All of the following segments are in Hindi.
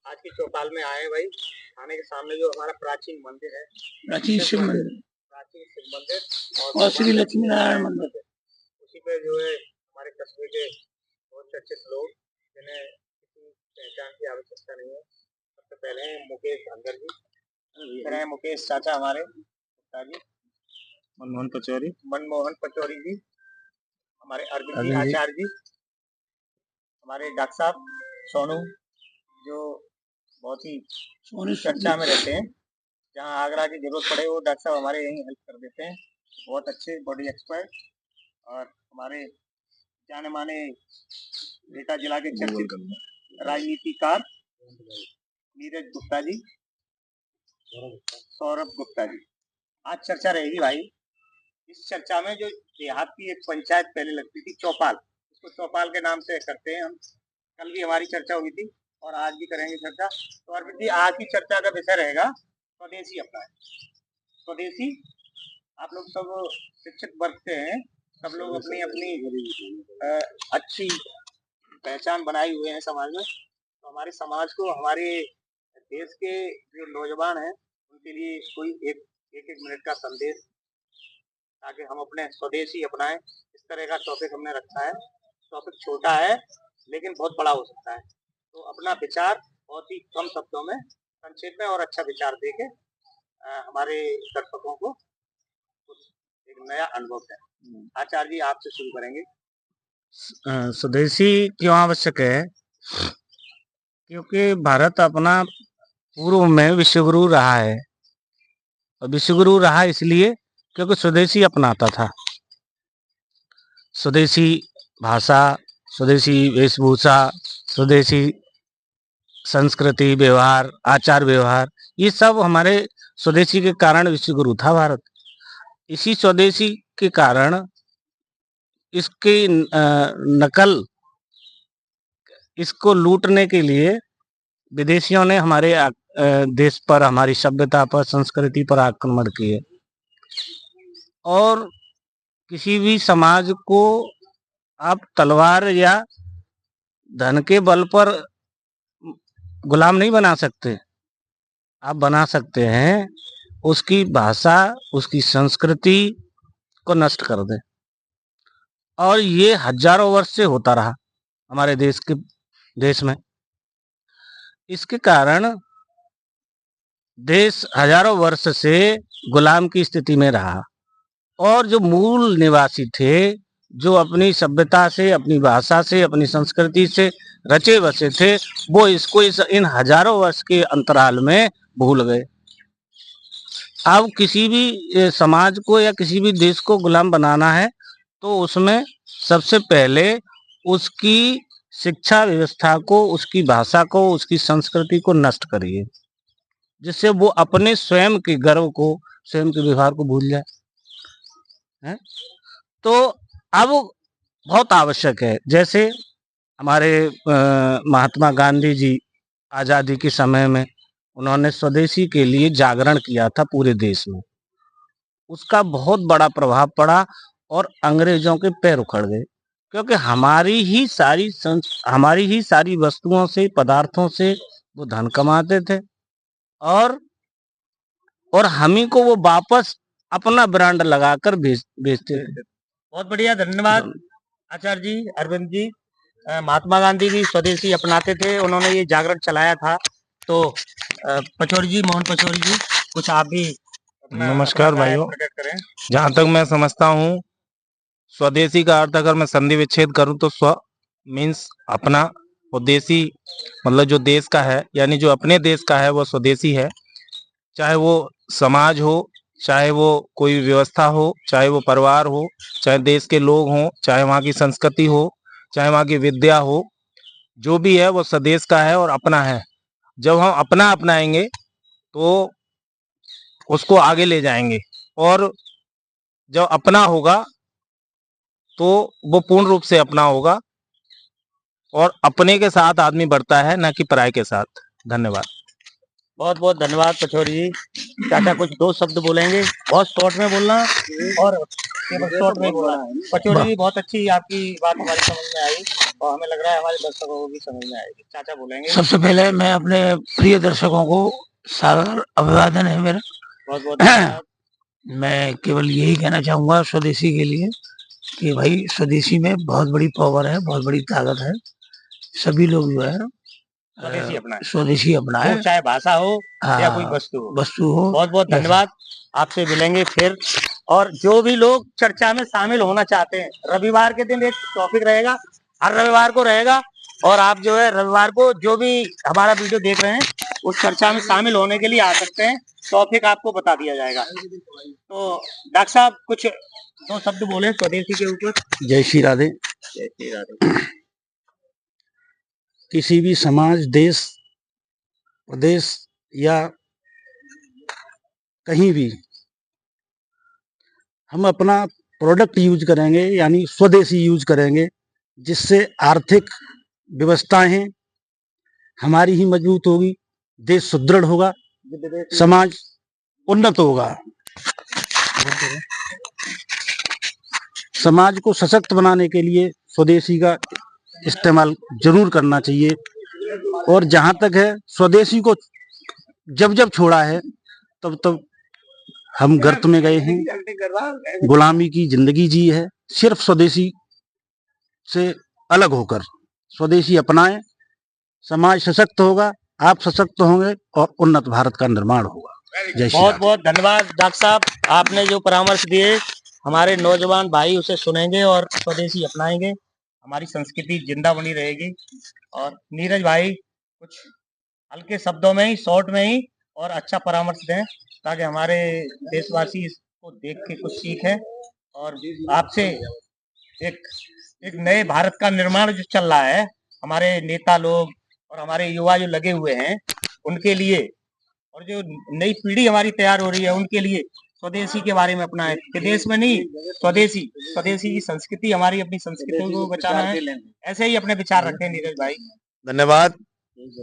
आज की चौपाल में आए भाई। थाने के सामने जो हमारा प्राचीन मंदिर है, प्राचीन शिव मंदिर और श्री लक्ष्मी नारायण मंदिर, उसी पे जो है हमारे कस्बे के बहुत चर्चित लोग जिन्हें किसी पहचान की आवश्यकता नहीं है। सबसे पहले हैं मुकेश धनगर जी, फिर हैं मुकेश चाचा हमारे गुप्ता जी, मनमोहन पचौरी जी, हमारे अरविंद जी आचार्य जी, हमारे डॉक्टर साहब सोनू जो बहुत ही चर्चा में रहते हैं। जहाँ आगरा की जरूरत पड़े वो डॉक्टर साहब हमारे यहीं हेल्प कर देते हैं, बहुत अच्छे बॉडी एक्सपर्ट। और हमारे जाने माने एटा जिला के चर्चित राजनीतिकार नीरज गुप्ता जी, सौरभ गुप्ता जी। आज चर्चा रहेगी भाई। इस चर्चा में जो देहात की एक पंचायत पहले लगती थी चौपाल, उसको चौपाल के नाम से करते हैं हम। कल भी हमारी चर्चा हुई थी और आज भी करेंगे चर्चा। तो अरविंद जी, आज की चर्चा का विषय रहेगा स्वदेशी अपनाएं। स्वदेशी, आप लोग सब शिक्षित वर्ग से हैं, सब लोग अपनी अपनी अच्छी पहचान बनाए हुए हैं समाज में। तो हमारे समाज को, हमारे देश के जो नौजवान हैं उनके लिए कोई एक मिनट का संदेश, ताकि हम अपने स्वदेशी अपनाएं, इस तरह का टॉपिक हमने रखा है। टॉपिक छोटा है लेकिन बहुत बड़ा हो सकता है। तो अपना विचार बहुत ही कम शब्दों में, संक्षेप में और अच्छा विचार देके हमारे दर्शकों को कुछ एक नया अनुभव है। आचार्य जी, आपसे शुरू करेंगे। स्वदेशी क्यों आवश्यक है? क्योंकि भारत अपना पूर्व में विश्वगुरु रहा है, और विश्वगुरु रहा इसलिए क्योंकि स्वदेशी अपनाता था। स्वदेशी भाषा, स्वदेशी वेशभूषा, स्वदेशी संस्कृति, व्यवहार, आचार व्यवहार, ये सब हमारे स्वदेशी के कारण विश्वगुरु था भारत। इसी स्वदेशी के कारण इसकी नकल, इसको लूटने के लिए विदेशियों ने हमारे देश पर, हमारी सभ्यता पर, संस्कृति पर आक्रमण किए। और किसी भी समाज को आप तलवार या धन के बल पर गुलाम नहीं बना सकते। आप बना सकते हैं उसकी भाषा, उसकी संस्कृति को नष्ट कर दें। और ये हजारों वर्ष से होता रहा हमारे देश में। इसके कारण देश हजारों वर्ष से गुलाम की स्थिति में रहा, और जो मूल निवासी थे, जो अपनी सभ्यता से, अपनी भाषा से, अपनी संस्कृति से रचे बसे थे, वो इसको इन हजारों वर्ष के अंतराल में भूल गए। अब किसी भी समाज को या किसी भी देश को गुलाम बनाना है तो उसमें सबसे पहले उसकी शिक्षा व्यवस्था को, उसकी भाषा को, उसकी संस्कृति को नष्ट करिए, जिससे वो अपने स्वयं के गर्व को, स्वयं के व्यवहार को भूल जाए। है? तो अब बहुत आवश्यक है। जैसे हमारे महात्मा गांधी जी आज़ादी के समय में उन्होंने स्वदेशी के लिए जागरण किया था पूरे देश में। उसका बहुत बड़ा प्रभाव पड़ा और अंग्रेजों के पैर उखड़ गए, क्योंकि हमारी ही सारी वस्तुओं से, पदार्थों से वो धन कमाते थे, और हम ही को वो वापस अपना ब्रांड लगाकर बेचते थे। बहुत बढ़िया, धन्यवाद आचार्य जी, अरविंद जी। महात्मा गांधी भी स्वदेशी अपनाते थे, उन्होंने ये जागरण चलाया था। तो पचौरी जी, मोहन पचौरी जी, कुछ आप भी नमस्कार भाइयों। जहाँ तक मैं समझता हूँ, स्वदेशी का अर्थ अगर मैं संधि विच्छेद करूँ तो स्व मीन्स अपना, और देशी मतलब जो देश का है, यानी जो अपने देश का है वो स्वदेशी है। चाहे वो समाज हो, चाहे वो कोई व्यवस्था हो, चाहे वो परिवार हो, चाहे देश के लोग हों, चाहे वहाँ की संस्कृति हो, चाहे वहाँ की विद्या हो, जो भी है वो स्वदेश का है और अपना है। जब हम अपना अपनाएंगे तो उसको आगे ले जाएंगे, और जब अपना होगा तो वो पूर्ण रूप से अपना होगा, और अपने के साथ आदमी बढ़ता है, ना कि पराये के साथ। धन्यवाद। बहुत बहुत धन्यवाद पचौरी जी। चाचा कुछ दो शब्द बोलेंगे, बहुत शॉर्ट में बोलना और शॉर्ट में बोलना। पचौरी जी, बहुत अच्छी आपकी बात हमारी समझ में आई। और हमें लग रहा है हमारे दर्शकों को भी समझ में आएगी। चाचा बोलेंगे। सबसे पहले मैं अपने प्रिय दर्शकों को सादर अभिवादन है मेरा। बहुत बहुत धन्यवाद। मैं केवल यही कहना चाहूंगा स्वदेशी के लिए कि भाई स्वदेशी में बहुत बड़ी पावर है, बहुत बड़ी ताकत है। सभी लोग जो है स्वदेशी अपनाएं। स्वदेशी वो अपनाएं, चाहे भाषा हो या कोई वस्तु हो। बहुत बहुत धन्यवाद। आपसे मिलेंगे फिर। और जो भी लोग चर्चा में शामिल होना चाहते हैं, रविवार के दिन एक टॉपिक रहेगा, हर रविवार को रहेगा। और आप जो है रविवार को जो भी हमारा वीडियो देख रहे हैं उस चर्चा में शामिल होने के लिए आ सकते हैं। टॉपिक आपको बता दिया जाएगा। तो डॉक्टर साहब कुछ दो शब्द बोले स्वदेशी के ऊपर। जय श्री राधे। जय श्री राधे। किसी भी समाज, देश, प्रदेश या कहीं भी हम अपना प्रोडक्ट यूज करेंगे, यानी स्वदेशी यूज करेंगे, जिससे आर्थिक व्यवस्थाएं हमारी ही मजबूत होगी, देश सुदृढ़ होगा, समाज उन्नत होगा। समाज को सशक्त बनाने के लिए स्वदेशी का इस्तेमाल जरूर करना चाहिए। और जहां तक है, स्वदेशी को जब जब छोड़ा है तब तब हम गर्त में गए हैं, गुलामी की जिंदगी जी है। सिर्फ स्वदेशी से अलग होकर स्वदेशी अपनाएं, समाज सशक्त होगा, आप सशक्त होंगे और उन्नत भारत का निर्माण होगा। जय श्री बहुत राम। बहुत धन्यवाद डॉक्टर साहब। आपने जो परामर्श दिए हमारे नौजवान भाई उसे सुनेंगे और स्वदेशी अपनाएंगे, हमारी संस्कृति जिंदा बनी रहेगी। और नीरज भाई कुछ हल्के शब्दों में ही, शॉर्ट में ही और अच्छा परामर्श दें ताकि हमारे देशवासी इसको देख के कुछ सीखें और आपसे एक नए भारत का निर्माण जो चल रहा है, हमारे नेता लोग और हमारे युवा जो लगे हुए हैं उनके लिए, और जो नई पीढ़ी हमारी तैयार हो रही है उनके लिए स्वदेशी के बारे में अपना है। विदेश में नहीं, स्वदेशी की संस्कृति, हमारी अपनी संस्कृति को बचाना है। ऐसे ही अपने विचार रखें नीरज भाई। धन्यवाद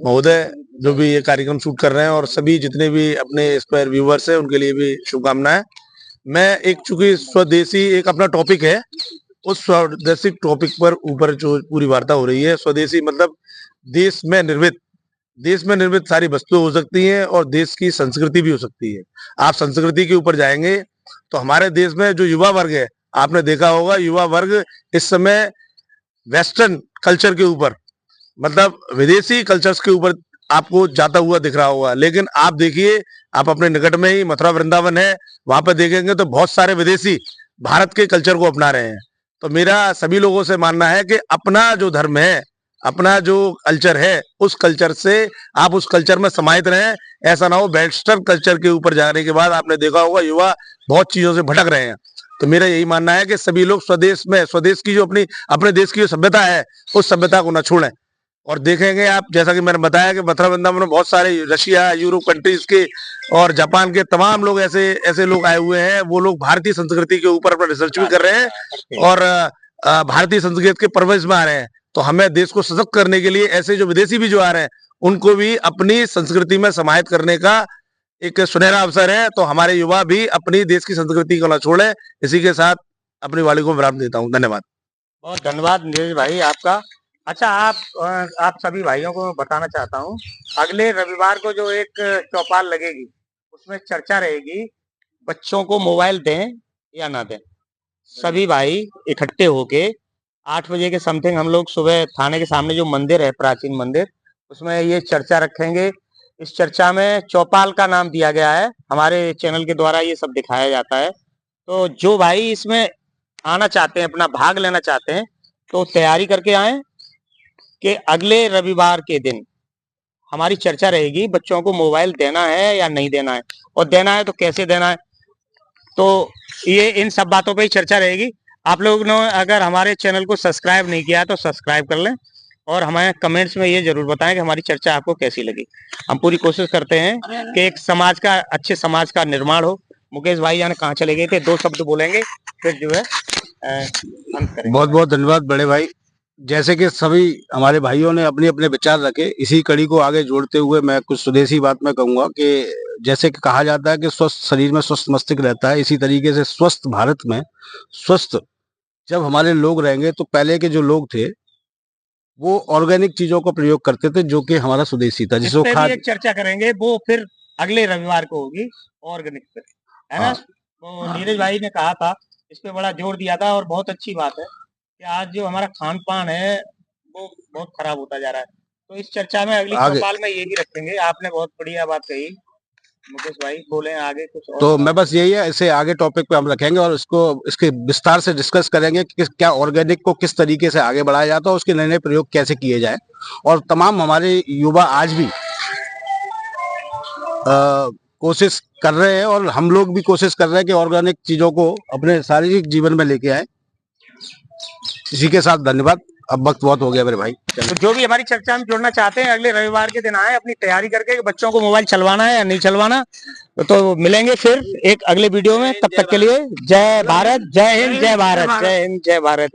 महोदय, जो भी ये कार्यक्रम शूट कर रहे हैं, और सभी जितने भी अपने इस पर व्यूवर्स हैं उनके लिए भी शुभकामनाएं। मैं चूंकि स्वदेशी एक अपना टॉपिक है, उस स्वदेशी टॉपिक पर ऊपर जो पूरी वार्ता हो रही है, स्वदेशी मतलब देश में निर्मित सारी वस्तुएं हो सकती हैं और देश की संस्कृति भी हो सकती है। आप संस्कृति के ऊपर जाएंगे तो हमारे देश में जो युवा वर्ग है, आपने देखा होगा युवा वर्ग इस समय वेस्टर्न कल्चर के ऊपर, मतलब विदेशी कल्चर्स के ऊपर आपको जाता हुआ दिख रहा होगा। लेकिन आप देखिए, आप अपने निकट में ही मथुरा वृंदावन है, वहां पर देखेंगे तो बहुत सारे विदेशी भारत के कल्चर को अपना रहे हैं। तो मेरा सभी लोगों से मानना है कि अपना जो धर्म है, अपना जो कल्चर है, उस कल्चर से आप उस कल्चर में समाहित रहें। ऐसा ना हो वेस्टर्न कल्चर के ऊपर जाने के बाद आपने देखा होगा युवा बहुत चीजों से भटक रहे हैं। तो मेरा यही मानना है कि सभी लोग स्वदेश की जो अपने देश की जो सभ्यता है, उस सभ्यता को न छोड़ें। और देखेंगे आप, जैसा कि मैंने बताया कि मथुरा वृंदावन में बहुत सारे रशिया, यूरोप कंट्रीज के और जापान के तमाम लोग ऐसे लोग आए हुए हैं। वो लोग भारतीय संस्कृति के ऊपर अपना रिसर्च भी कर रहे हैं और भारतीय संस्कृति के परवरिश में आ रहे हैं। तो हमें देश को सशक्त करने के लिए ऐसे जो विदेशी भी जो आ रहे हैं उनको भी अपनी संस्कृति में समाहित करने का एक सुनहरा अवसर है। तो हमारे युवा भी अपनी देश की संस्कृति को न छोड़े। इसी के साथ अपनी वाणी को विराम देता हूँ। धन्यवाद। बहुत धन्यवाद नीरज भाई आपका। अच्छा, आप सभी भाइयों को बताना चाहता हूँ, अगले रविवार को जो एक चौपाल लगेगी उसमें चर्चा रहेगी, बच्चों को मोबाइल दें या ना दें। सभी भाई इकट्ठे होके 8 बजे के समथिंग हम लोग सुबह थाने के सामने जो मंदिर है, प्राचीन मंदिर, उसमें ये चर्चा रखेंगे। इस चर्चा में चौपाल का नाम दिया गया है, हमारे चैनल के द्वारा ये सब दिखाया जाता है। तो जो भाई इसमें आना चाहते हैं, अपना भाग लेना चाहते हैं, तो तैयारी करके आए कि अगले रविवार के दिन हमारी चर्चा रहेगी, बच्चों को मोबाइल देना है या नहीं देना है, और देना है तो कैसे देना है। तो ये इन सब बातों पे ही चर्चा रहेगी। आप लोगों ने अगर हमारे चैनल को सब्सक्राइब नहीं किया तो सब्सक्राइब कर लें और हमें कमेंट्स में ये जरूर बताएं कि हमारी चर्चा आपको कैसी लगी। हम पूरी कोशिश करते हैं कि एक अच्छे समाज का निर्माण हो। मुकेश भाई जाने कहाँ चले गए थे, 2 शब्द बोलेंगे फिर जो है अंत करेंगे। बहुत बहुत धन्यवाद बड़े भाई। जैसे कि सभी हमारे भाइयों ने अपने अपने विचार रखे, इसी कड़ी को आगे जोड़ते हुए मैं कुछ स्वदेशी बात में कहूंगा कि जैसे कि कहा जाता है कि स्वस्थ शरीर में स्वस्थ मस्तिष्क रहता है, इसी तरीके से स्वस्थ भारत में स्वस्थ जब हमारे लोग रहेंगे, तो पहले के जो लोग थे वो ऑर्गेनिक चीजों का प्रयोग करते थे, जो कि हमारा स्वदेशी था, इस जिसको पे भी खाद एक चर्चा करेंगे, वो फिर अगले रविवार को होगी ऑर्गेनिक पे, है ना? हाँ। तो नीरज भाई ने कहा था, इस पे बड़ा जोर दिया था और बहुत अच्छी बात है कि आज जो हमारा खान पान है वो बहुत खराब होता जा रहा है। तो इस चर्चा में अगली आगे चौपाल में ये भी रखेंगे। आपने बहुत बढ़िया बात कही मुकेश भाई, बोले आगे कुछ और तो मैं बताओ। बस यही है, इसे आगे टॉपिक पे हम रखेंगे और इसको इसके विस्तार से डिस्कस करेंगे कि क्या ऑर्गेनिक को किस तरीके से आगे बढ़ाया जाता है, उसके नए नए प्रयोग कैसे किए जाए। और तमाम हमारे युवा आज भी कोशिश कर रहे हैं और हम लोग भी कोशिश कर रहे हैं कि ऑर्गेनिक चीजों को अपने शारीरिक जीवन में लेके आए। इसी के साथ धन्यवाद। अब वक्त बहुत हो गया मेरे भाई। तो जो भी हमारी चर्चा में जुड़ना चाहते हैं अगले रविवार के दिन आए, अपनी तैयारी करके कि बच्चों को मोबाइल चलवाना है या नहीं चलवाना। तो मिलेंगे फिर एक अगले वीडियो में, तब तक के लिए जय भारत, जय हिंद, जय भारत, जय हिंद, जय भारत।